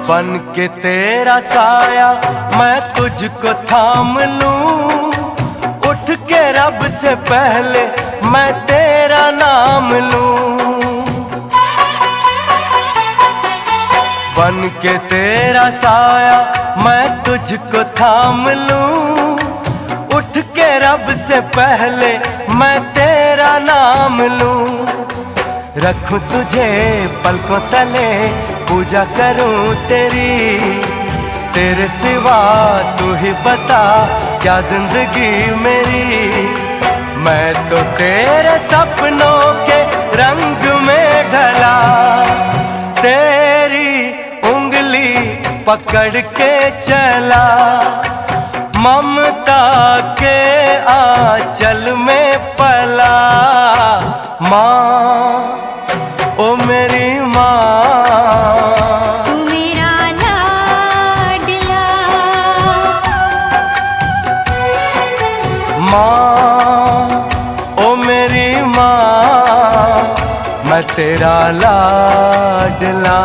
बन के तेरा साया मैं तुझको थाम लूं, उठ के रब से पहले मैं तेरा नाम लूं। बन के तेरा साया मैं तुझको थाम लूं, उठ के रब से पहले मैं तेरा नाम लूं। रखूं तुझे पलकों तले, पूजा करूं तेरी, तेरे सिवा तू ही बता क्या जिंदगी मेरी। मैं तो तेरे सपनों के रंग में ढला, तेरी उंगली पकड़ के चला, ममता के आंचल में पला। माँ ओ मेरी माँ, तू मेरा लाडला। माँ ओ मेरी माँ, मैं तेरा लाडला।